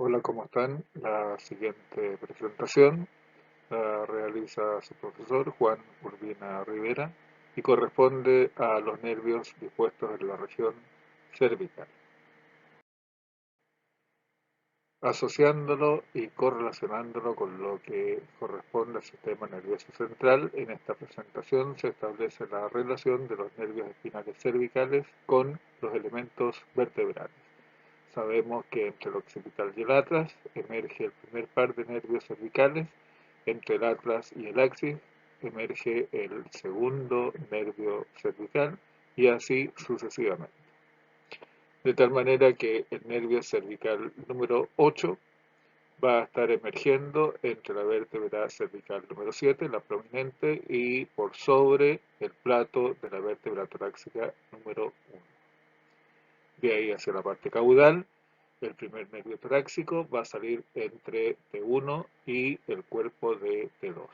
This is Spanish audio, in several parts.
Hola, ¿cómo están? La siguiente presentación la realiza su profesor Juan Urbina Rivera y corresponde a los nervios dispuestos en la región cervical. Asociándolo y correlacionándolo con lo que corresponde al sistema nervioso central, en esta presentación se establece la relación de los nervios espinales cervicales con los elementos vertebrales. Sabemos que entre el occipital y el atlas emerge el primer par de nervios cervicales, entre el atlas y el axis emerge el segundo nervio cervical y así sucesivamente. De tal manera que el nervio cervical número 8 va a estar emergiendo entre la vértebra cervical número 7, la prominente, y por sobre el plato de la vértebra torácica número 1. De ahí hacia la parte caudal, el primer nervio torácico va a salir entre T1 y el cuerpo de T2.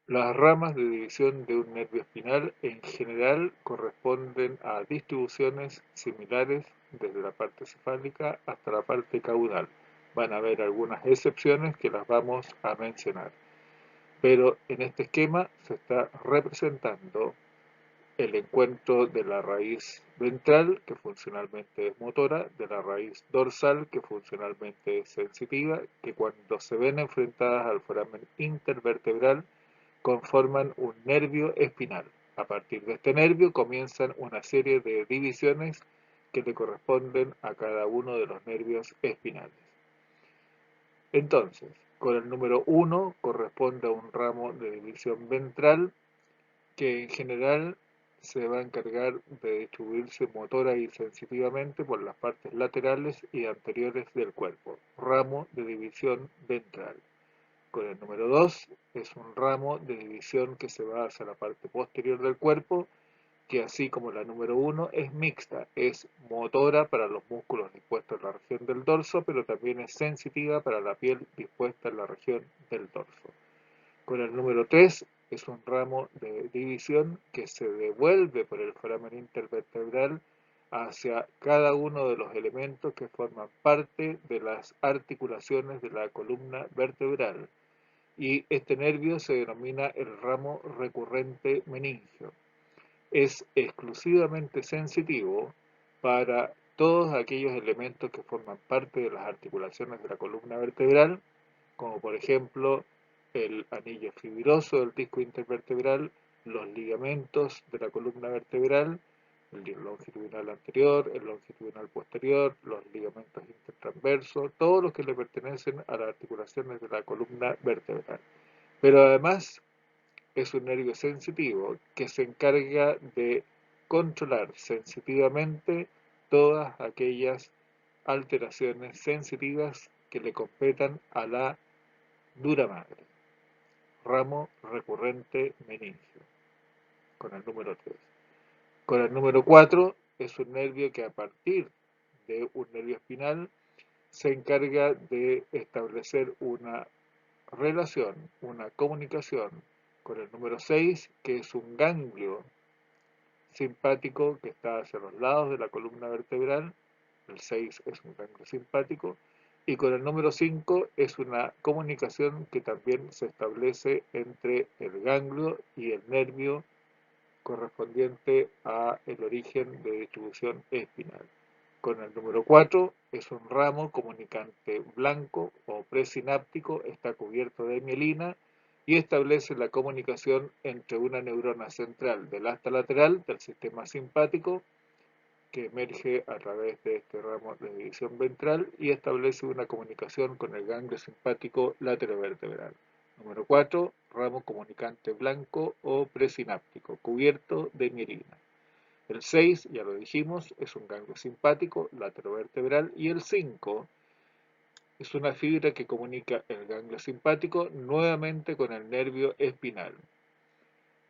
Las ramas de división de un nervio espinal en general corresponden a distribuciones similares desde la parte cefálica hasta la parte caudal. Van a haber algunas excepciones que las vamos a mencionar, pero en este esquema se está representando el encuentro de la raíz ventral, que funcionalmente es motora, de la raíz dorsal, que funcionalmente es sensitiva, que cuando se ven enfrentadas al foramen intervertebral conforman un nervio espinal. A partir de este nervio comienzan una serie de divisiones que le corresponden a cada uno de los nervios espinales. Entonces, con el número 1 corresponde a un ramo de división ventral que en general se va a encargar de distribuirse motora y sensitivamente por las partes laterales y anteriores del cuerpo, ramo de división ventral. Con el número 2 es un ramo de división que se va hacia la parte posterior del cuerpo, que así como la número 1 es mixta, es motora para los músculos dispuestos en la región del dorso, pero también es sensitiva para la piel dispuesta en la región del dorso. Con el número 3 es un ramo de división que se devuelve por el foramen intervertebral hacia cada uno de los elementos que forman parte de las articulaciones de la columna vertebral. Y este nervio se denomina el ramo recurrente meningio. Es exclusivamente sensitivo para todos aquellos elementos que forman parte de las articulaciones de la columna vertebral, como por ejemplo el anillo fibroso del disco intervertebral, los ligamentos de la columna vertebral, el longitudinal anterior, el longitudinal posterior, los ligamentos intertransversos, todos los que le pertenecen a las articulaciones de la columna vertebral. Pero además es un nervio sensitivo que se encarga de controlar sensitivamente todas aquellas alteraciones sensitivas que le competan a la dura madre, ramo recurrente meningio, con el número 3. Con el número 4 es un nervio que a partir de un nervio espinal se encarga de establecer una relación, una comunicación con el número 6, que es un ganglio simpático que está hacia los lados de la columna vertebral. El 6 es un ganglio simpático. Y con el número 5 es una comunicación que también se establece entre el ganglio y el nervio correspondiente a el origen de distribución espinal. Con el número 4 es un ramo comunicante blanco o presináptico, está cubierto de mielina y establece la comunicación entre una neurona central del asta lateral del sistema simpático que emerge a través de este ramo de división ventral y establece una comunicación con el ganglio simpático laterovertebral. Número 4, ramo comunicante blanco o presináptico, cubierto de mielina. El 6, ya lo dijimos, es un ganglio simpático laterovertebral y el 5 es una fibra que comunica el ganglio simpático nuevamente con el nervio espinal.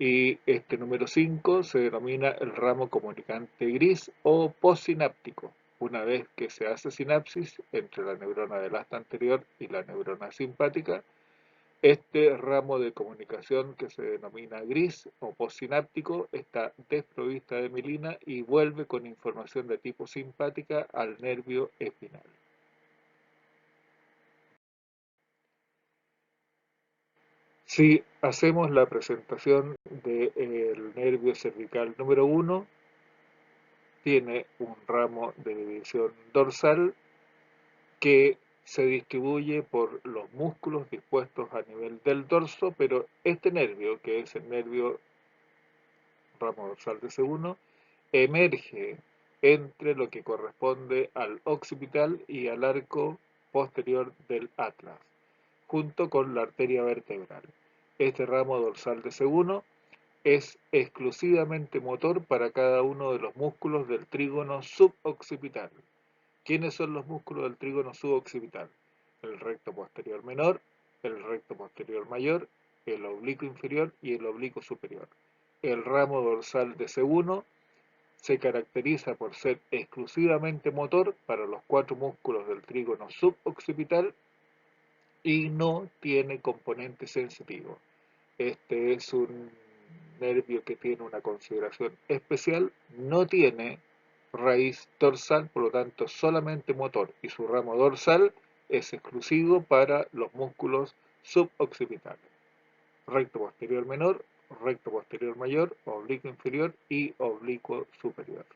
Y este número 5 se denomina el ramo comunicante gris o postsináptico. Una vez que se hace sinapsis entre la neurona del asta anterior y la neurona simpática, Este ramo de comunicación, que se denomina gris o postsináptico, está desprovista de mielina y vuelve con información de tipo simpática al nervio espinal. Si hacemos la presentación del nervio cervical número 1, tiene un ramo de división dorsal que se distribuye por los músculos dispuestos a nivel del dorso, pero este nervio, que es el nervio ramo dorsal de C1, emerge entre lo que corresponde al occipital y al arco posterior del atlas, junto con la arteria vertebral. Este ramo dorsal de C1 es exclusivamente motor para cada uno de los músculos del trígono suboccipital. ¿Quiénes son los músculos del trígono suboccipital? El recto posterior menor, el recto posterior mayor, el oblicuo inferior y el oblicuo superior. El ramo dorsal de C1 se caracteriza por ser exclusivamente motor para los 4 músculos del trígono suboccipital y no tiene componente sensitivo. Este es un nervio que tiene una consideración especial, no tiene raíz dorsal, por lo tanto solamente motor, y su ramo dorsal es exclusivo para los músculos suboccipitales. Recto posterior menor, recto posterior mayor, oblicuo inferior y oblicuo superior.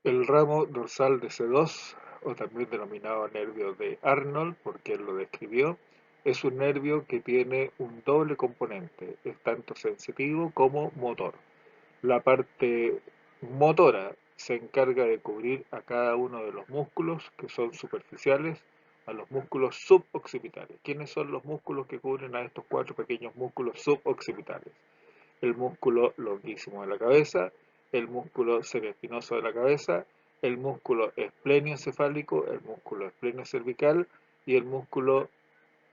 El ramo dorsal de C2, o también denominado nervio de Arnold, porque él lo describió, es un nervio que tiene un doble componente, es tanto sensitivo como motor. La parte motora se encarga de cubrir a cada uno de los músculos que son superficiales, a los músculos suboccipitales. ¿Quiénes son los músculos que cubren a estos 4 pequeños músculos suboccipitales? El músculo longuísimo de la cabeza, el músculo semiespinoso de la cabeza, el músculo esplenio-cefálico, el músculo esplenio-cervical y el músculo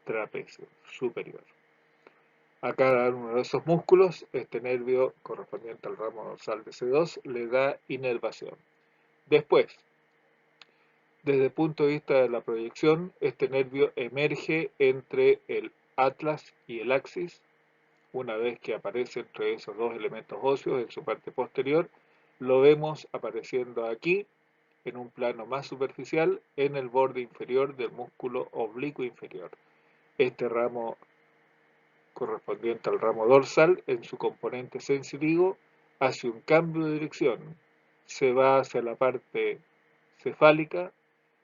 trapecio superior. A cada uno de esos músculos, este nervio correspondiente al ramo dorsal de C2 le da inervación. Después, desde el punto de vista de la proyección, este nervio emerge entre el atlas y el axis. Una vez que aparece entre esos dos elementos óseos en su parte posterior, lo vemos apareciendo aquí en un plano más superficial en el borde inferior del músculo oblicuo inferior. Este ramo correspondiente al ramo dorsal en su componente sensitivo hace un cambio de dirección, se va hacia la parte cefálica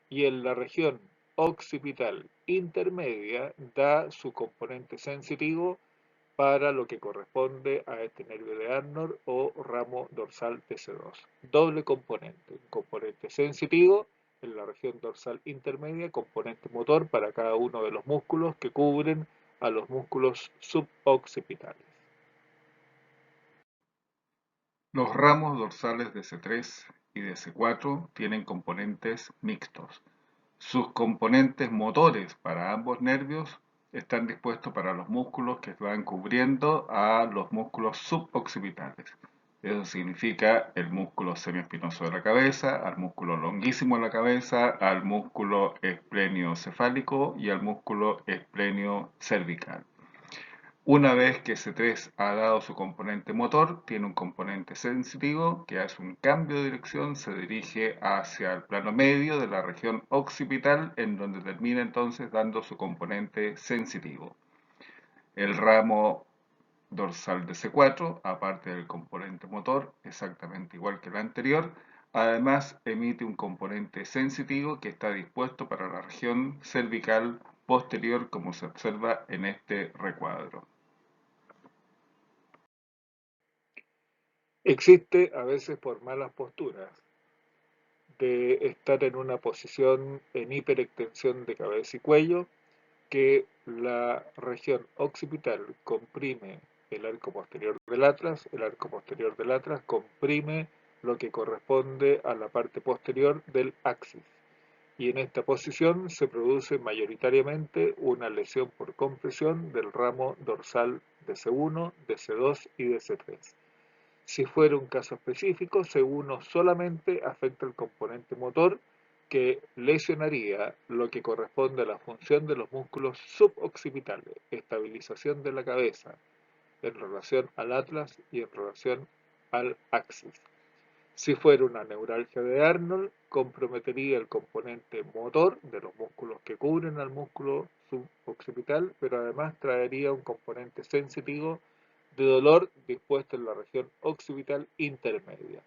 y en la región occipital intermedia da su componente sensitivo para lo que corresponde a este nervio de Arnold o ramo dorsal TC2. Doble componente, un componente sensitivo en la región dorsal intermedia, componente motor para cada uno de los músculos que cubren a los músculos suboccipitales. Los ramos dorsales de C3 y de C4 tienen componentes mixtos. Sus componentes motores para ambos nervios están dispuestos para los músculos que van cubriendo a los músculos suboccipitales. Eso significa el músculo semiespinoso de la cabeza, al músculo longuísimo de la cabeza, al músculo esplenio-cefálico y al músculo esplenio-cervical. Una vez que C3 ha dado su componente motor, tiene un componente sensitivo que hace un cambio de dirección, se dirige hacia el plano medio de la región occipital, en donde termina entonces dando su componente sensitivo. El ramo dorsal de C4, aparte del componente motor, exactamente igual que el anterior, además emite un componente sensitivo que está dispuesto para la región cervical posterior, como se observa en este recuadro. Existe a veces por malas posturas de estar en una posición en hiperextensión de cabeza y cuello, que la región occipital comprime el arco posterior del atlas, el arco posterior del atlas comprime lo que corresponde a la parte posterior del axis. Y en esta posición se produce mayoritariamente una lesión por compresión del ramo dorsal de C1, de C2 y de C3. Si fuera un caso específico, C1 solamente afecta el componente motor, que lesionaría lo que corresponde a la función de los músculos suboccipitales, estabilización de la cabeza en relación al atlas y en relación al axis. Si fuera una neuralgia de Arnold, comprometería el componente motor de los músculos que cubren al músculo suboccipital, pero además traería un componente sensitivo de dolor dispuesto en la región occipital intermedia.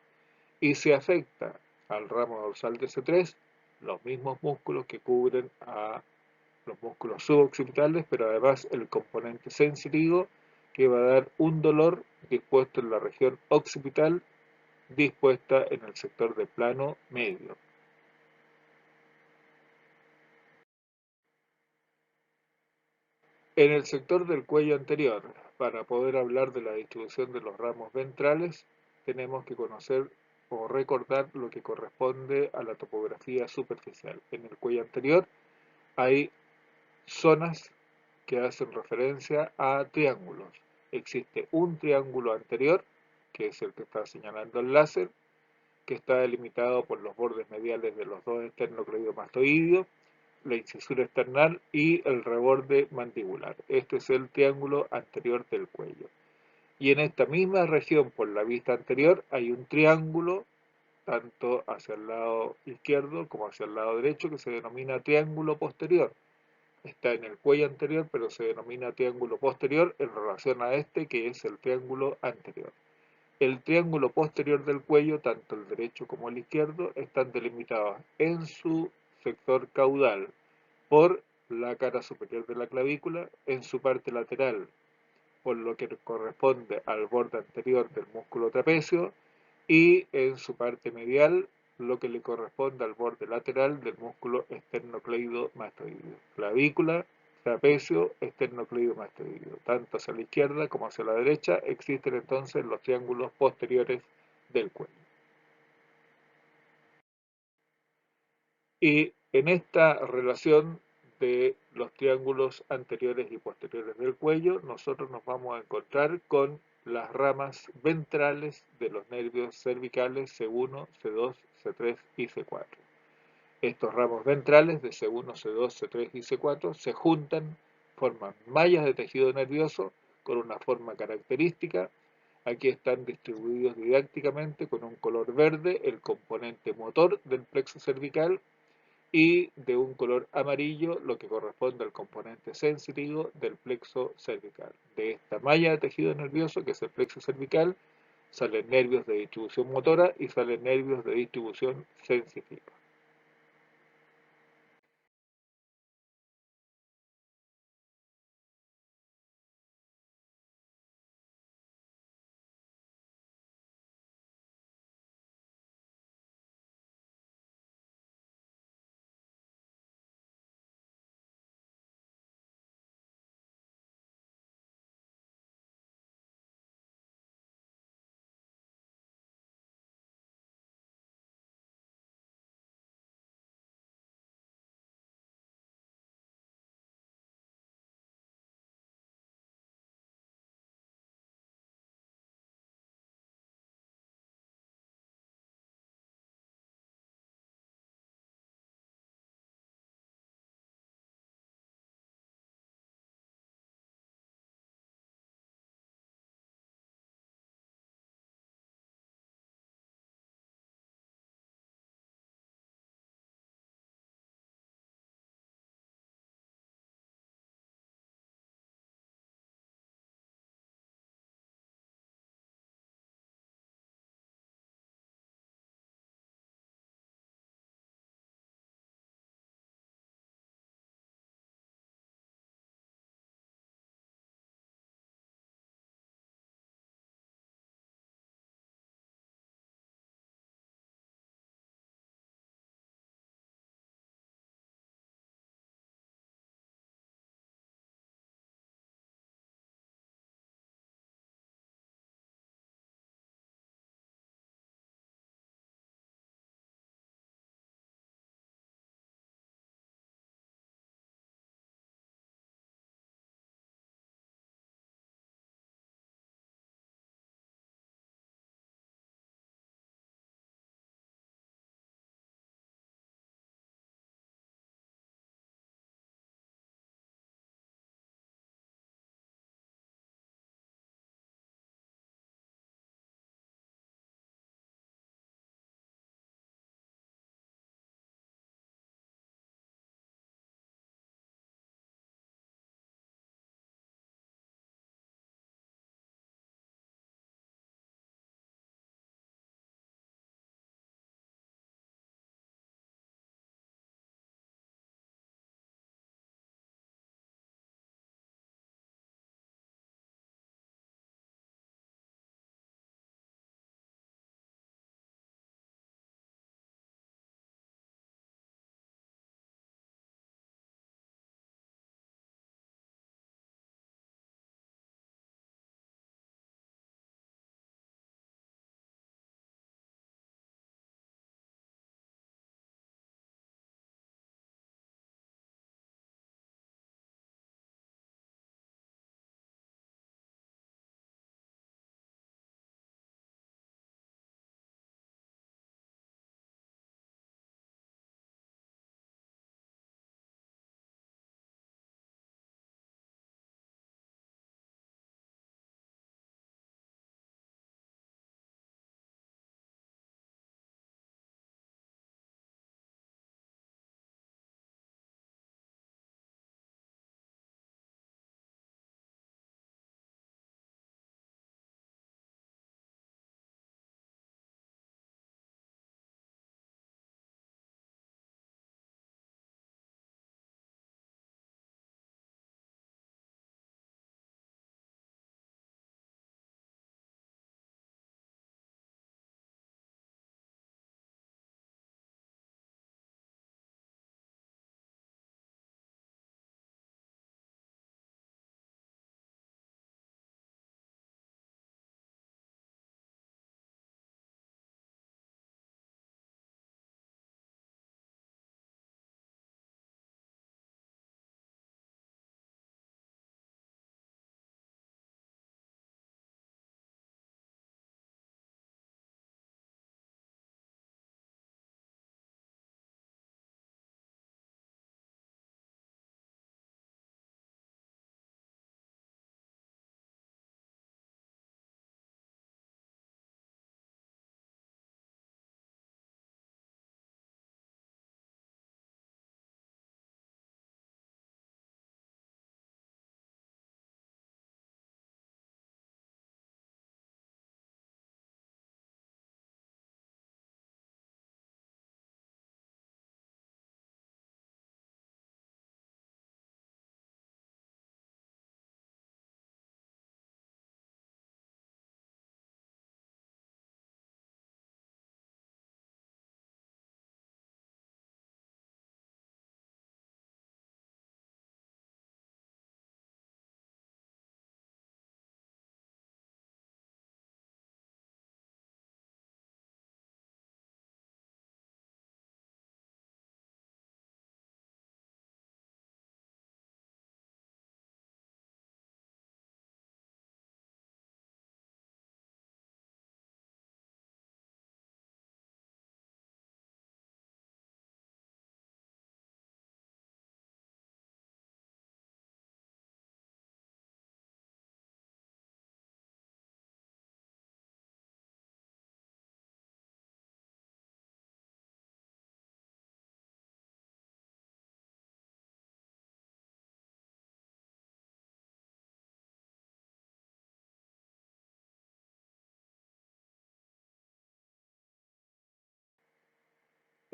Y si afecta al ramo dorsal de C3, los mismos músculos que cubren a los músculos suboccipitales, pero además el componente sensitivo que va a dar un dolor dispuesto en la región occipital dispuesta en el sector de plano medio. En el sector del cuello anterior, para poder hablar de la distribución de los ramos ventrales, tenemos que conocer o recordar lo que corresponde a la topografía superficial. En el cuello anterior hay zonas que hacen referencia a triángulos. Existe un triángulo anterior, que es el que está señalando el láser, que está delimitado por los bordes mediales de los dos esternocleidomastoideos, la incisura external y el reborde mandibular. Este es el triángulo anterior del cuello. Y en esta misma región, por la vista anterior, hay un triángulo, tanto hacia el lado izquierdo como hacia el lado derecho, que se denomina triángulo posterior. Está en el cuello anterior, pero se denomina triángulo posterior en relación a este, que es el triángulo anterior. El triángulo posterior del cuello, tanto el derecho como el izquierdo, están delimitados en su sector caudal por la cara superior de la clavícula, en su parte lateral por lo que corresponde al borde anterior del músculo trapecio y en su parte medial lo que le corresponde al borde lateral del músculo esternocleidomastoideo. Clavícula, trapecio, esternocleidomastoideo. Tanto hacia la izquierda como hacia la derecha existen entonces los triángulos posteriores del cuello. Y en esta relación de los triángulos anteriores y posteriores del cuello, nosotros nos vamos a encontrar con las ramas ventrales de los nervios cervicales C1, C2, C3 y C4. Estos ramos ventrales de C1, C2, C3 y C4 se juntan, forman mallas de tejido nervioso con una forma característica. Aquí están distribuidos didácticamente con un color verde el componente motor del plexo cervical y de un color amarillo lo que corresponde al componente sensitivo del plexo cervical. De esta malla de tejido nervioso, que es el plexo cervical, salen nervios de distribución motora y salen nervios de distribución sensitiva.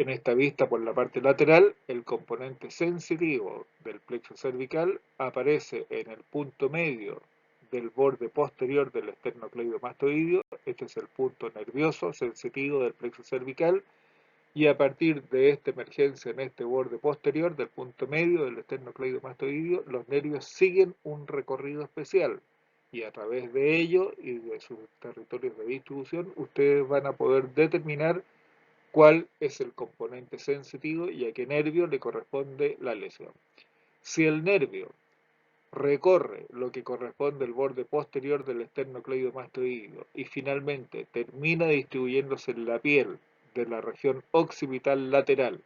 En esta vista por la parte lateral, el componente sensitivo del plexo cervical aparece en el punto medio del borde posterior del esternocleidomastoideo. Este es el punto nervioso sensitivo del plexo cervical, y a partir de esta emergencia en este borde posterior del punto medio del esternocleidomastoideo, los nervios siguen un recorrido especial, y a través de ello y de sus territorios de distribución ustedes van a poder determinar cuál es el componente sensitivo y a qué nervio le corresponde la lesión. Si el nervio recorre lo que corresponde al borde posterior del esternocleidomastoideo y finalmente termina distribuyéndose en la piel de la región occipital lateral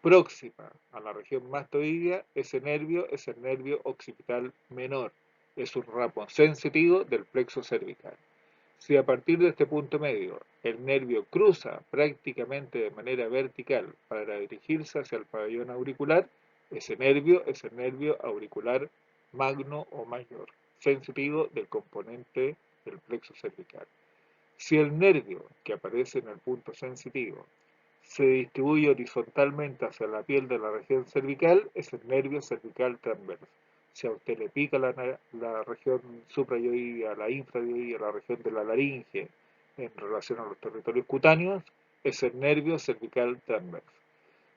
próxima a la región mastoidea, ese nervio es el nervio occipital menor. Es un ramo sensitivo del plexo cervical. Si a partir de este punto medio el nervio cruza prácticamente de manera vertical para dirigirse hacia el pabellón auricular, ese nervio es el nervio auricular magno o mayor, sensitivo del componente del plexo cervical. Si el nervio que aparece en el punto sensitivo se distribuye horizontalmente hacia la piel de la región cervical, es el nervio cervical transverso. Si a usted le pica la región suprayoidea, la infrayoidea, la región de la laringe en relación a los territorios cutáneos, es el nervio cervical transverso.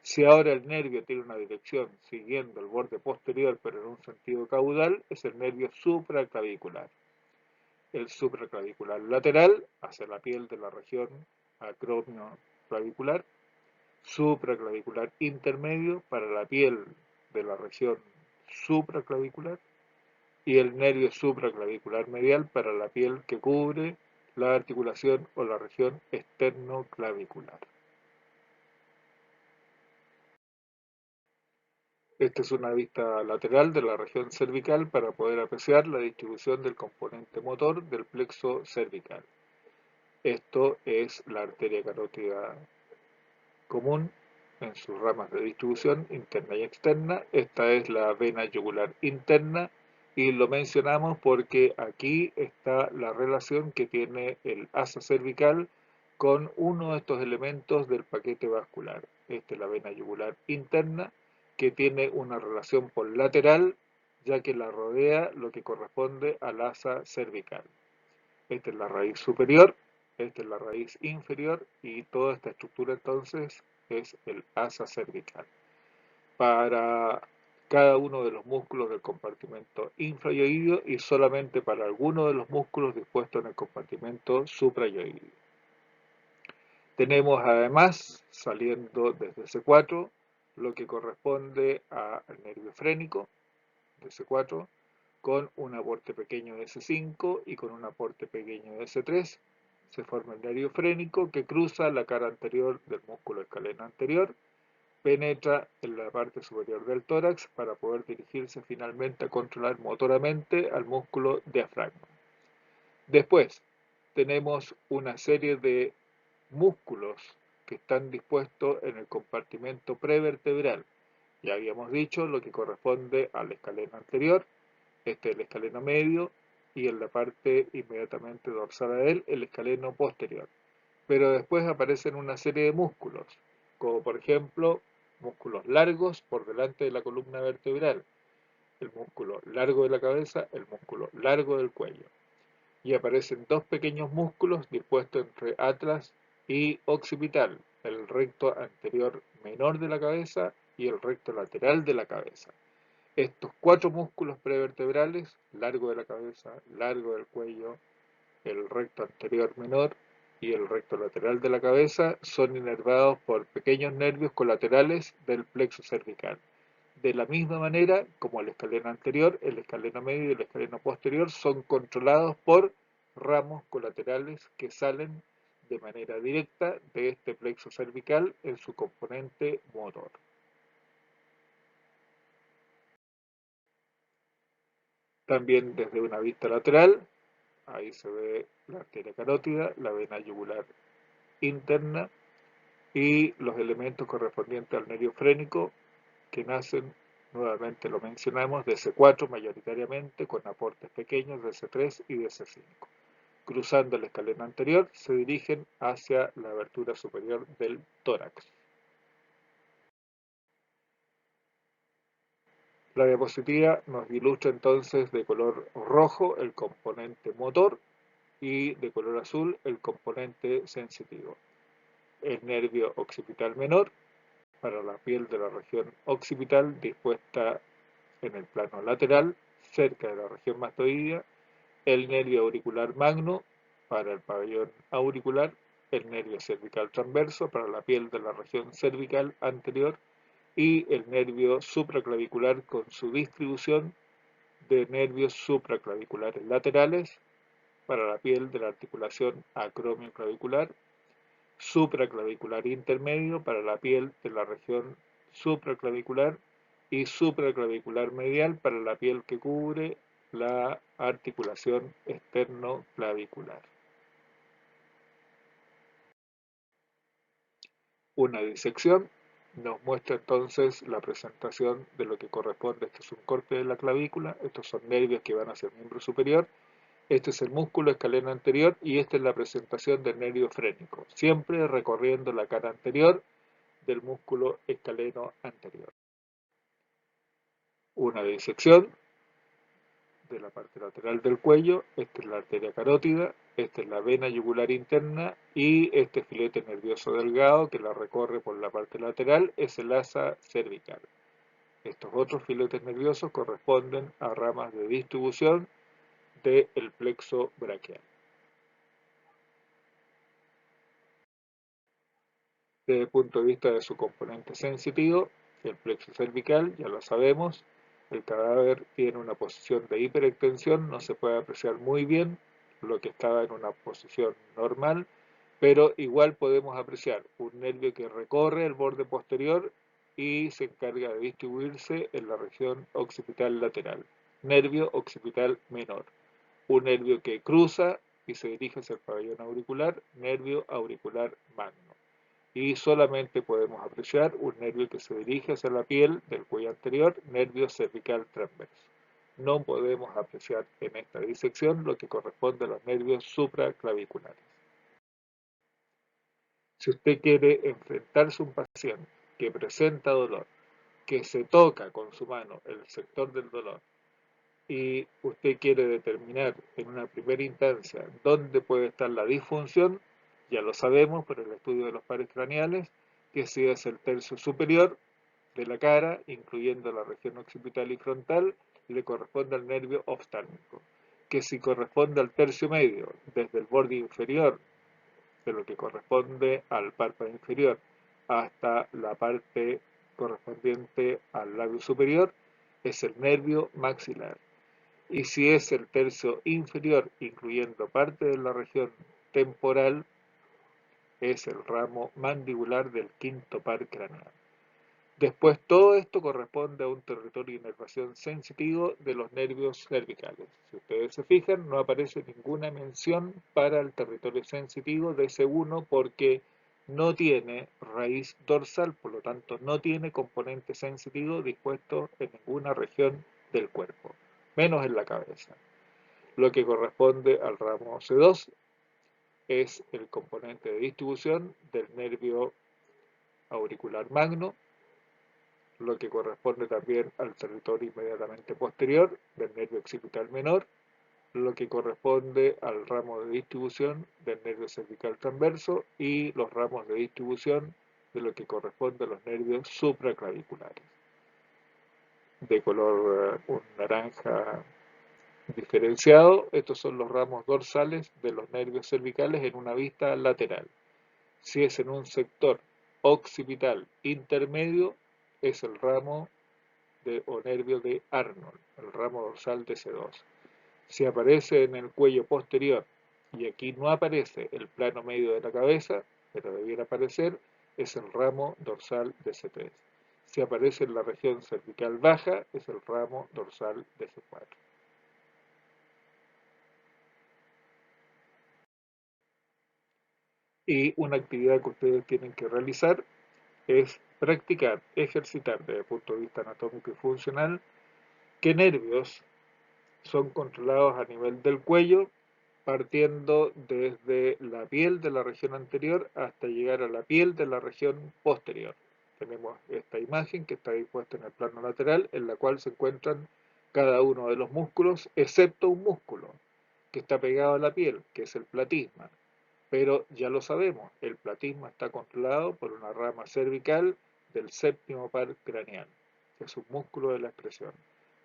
Si ahora el nervio tiene una dirección siguiendo el borde posterior pero en un sentido caudal, es el nervio supraclavicular. El supraclavicular lateral hacia la piel de la región acromioclavicular, supraclavicular intermedio para la piel de la región supraclavicular, y el nervio supraclavicular medial para la piel que cubre la articulación o la región esternoclavicular. Esta es una vista lateral de la región cervical para poder apreciar la distribución del componente motor del plexo cervical. Esto es la arteria carótida común en sus ramas de distribución interna y externa. Esta es la vena yugular interna, y lo mencionamos porque aquí está la relación que tiene el asa cervical con uno de estos elementos del paquete vascular. Esta es la vena yugular interna, que tiene una relación por lateral, ya que la rodea lo que corresponde al asa cervical. Esta es la raíz superior, esta es la raíz inferior, y toda esta estructura entonces es el asa cervical. Para cada uno de los músculos del compartimento infrayoideo y solamente para algunos de los músculos dispuestos en el compartimento suprayoideo. Tenemos además, saliendo desde C4, lo que corresponde al nervio frénico de C4, con un aporte pequeño de C5 y con un aporte pequeño de C3. Se forma el nervio frénico que cruza la cara anterior del músculo escaleno anterior, penetra en la parte superior del tórax para poder dirigirse finalmente a controlar motoramente al músculo diafragma. Después tenemos una serie de músculos que están dispuestos en el compartimento prevertebral. Ya habíamos dicho lo que corresponde al escaleno anterior, este es el escaleno medio, y en la parte inmediatamente dorsal a él, el escaleno posterior. Pero después aparecen una serie de músculos, como por ejemplo músculos largos por delante de la columna vertebral, el músculo largo de la cabeza, el músculo largo del cuello. Y aparecen dos pequeños músculos dispuestos entre atlas y occipital, el recto anterior menor de la cabeza y el recto lateral de la cabeza. Estos cuatro músculos prevertebrales, largo de la cabeza, largo del cuello, el recto anterior menor y el recto lateral de la cabeza, son inervados por pequeños nervios colaterales del plexo cervical. De la misma manera como el escaleno anterior, el escaleno medio y el escaleno posterior son controlados por ramos colaterales que salen de manera directa de este plexo cervical en su componente motor. También desde una vista lateral, ahí se ve la arteria carótida, la vena yugular interna y los elementos correspondientes al nervio frénico, que nacen, nuevamente lo mencionamos, de C4 mayoritariamente, con aportes pequeños de C3 y de C5. Cruzando el escaleno anterior, se dirigen hacia la abertura superior del tórax. La diapositiva nos ilustra entonces de color rojo el componente motor y de color azul el componente sensitivo. El nervio occipital menor para la piel de la región occipital dispuesta en el plano lateral cerca de la región mastoidea, el nervio auricular magno para el pabellón auricular, el nervio cervical transverso para la piel de la región cervical anterior y el nervio supraclavicular con su distribución de nervios supraclaviculares laterales para la piel de la articulación acromioclavicular, supraclavicular intermedio para la piel de la región supraclavicular y supraclavicular medial para la piel que cubre la articulación esternoclavicular. Una disección nos muestra entonces la presentación de lo que corresponde. Este es un corte de la clavícula, estos son nervios que van hacia el miembro superior, este es el músculo escaleno anterior y esta es la presentación del nervio frénico, siempre recorriendo la cara anterior del músculo escaleno anterior. Una disección de la parte lateral del cuello, esta es la arteria carótida, esta es la vena yugular interna y este filete nervioso delgado que la recorre por la parte lateral es el asa cervical. Estos otros filetes nerviosos corresponden a ramas de distribución del plexo braquial. Desde el punto de vista de su componente sensitivo, el plexo cervical, ya lo sabemos, el cadáver tiene una posición de hiperextensión, no se puede apreciar muy bien lo que estaba en una posición normal, pero igual podemos apreciar un nervio que recorre el borde posterior y se encarga de distribuirse en la región occipital lateral, nervio occipital menor, un nervio que cruza y se dirige hacia el pabellón auricular, nervio auricular magno. Y solamente podemos apreciar un nervio que se dirige hacia la piel del cuello anterior, nervio cervical transverso. No podemos apreciar en esta disección lo que corresponde a los nervios supraclaviculares. Si usted quiere enfrentarse a un paciente que presenta dolor, que se toca con su mano el sector del dolor y usted quiere determinar en una primera instancia dónde puede estar la disfunción, ya lo sabemos por el estudio de los pares craneales, que si es el tercio superior de la cara, incluyendo la región occipital y frontal, le corresponde al nervio oftálmico, que si corresponde al tercio medio, desde el borde inferior de lo que corresponde al párpado inferior hasta la parte correspondiente al labio superior, es el nervio maxilar. Y si es el tercio inferior, incluyendo parte de la región temporal, es el ramo mandibular del quinto par craneal. Después, todo esto corresponde a un territorio de inervación sensitivo de los nervios cervicales. Si ustedes se fijan, no aparece ninguna mención para el territorio sensitivo de ese 1 porque no tiene raíz dorsal, por lo tanto no tiene componente sensitivo dispuesto en ninguna región del cuerpo, menos en la cabeza. Lo que corresponde al ramo C2 es el componente de distribución del nervio auricular magno, lo que corresponde también al territorio inmediatamente posterior del nervio occipital menor, lo que corresponde al ramo de distribución del nervio cervical transverso y los ramos de distribución de lo que corresponde a los nervios supraclaviculares, de color un naranja diferenciado. Estos son los ramos dorsales de los nervios cervicales en una vista lateral. Si es en un sector occipital intermedio, es el ramo o nervio de Arnold, el ramo dorsal de C2. Si aparece en el cuello posterior, y aquí no aparece el plano medio de la cabeza, pero debiera aparecer, es el ramo dorsal de C3. Si aparece en la región cervical baja, es el ramo dorsal de C4. Y una actividad que ustedes tienen que realizar es practicar, ejercitar desde el punto de vista anatómico y funcional qué nervios son controlados a nivel del cuello, partiendo desde la piel de la región anterior hasta llegar a la piel de la región posterior. Tenemos esta imagen que está dispuesta en el plano lateral, en la cual se encuentran cada uno de los músculos, excepto un músculo que está pegado a la piel, que es el platisma. Pero ya lo sabemos, el platisma está controlado por una rama cervical del séptimo par craneal, que es un músculo de la expresión.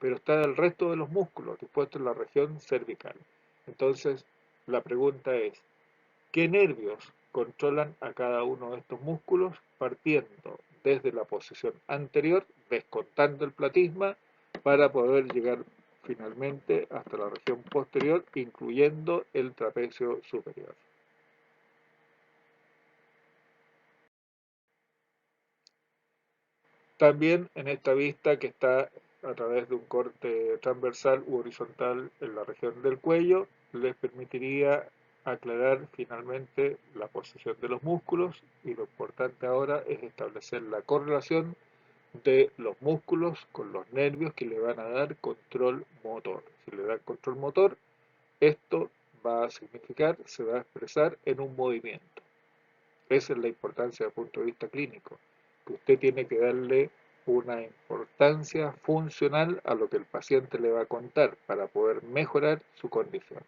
Pero está el resto de los músculos dispuestos en la región cervical. Entonces, la pregunta es, ¿qué nervios controlan a cada uno de estos músculos partiendo desde la posición anterior, descontando el platisma, para poder llegar finalmente hasta la región posterior, incluyendo el trapecio superior? También en esta vista que está a través de un corte transversal u horizontal en la región del cuello, les permitiría aclarar finalmente la posición de los músculos, y lo importante ahora es establecer la correlación de los músculos con los nervios que le van a dar control motor. Si le dan control motor, esto va a significar, se va a expresar en un movimiento. Esa es la importancia desde el punto de vista clínico, que usted tiene que darle una importancia funcional a lo que el paciente le va a contar para poder mejorar su condición.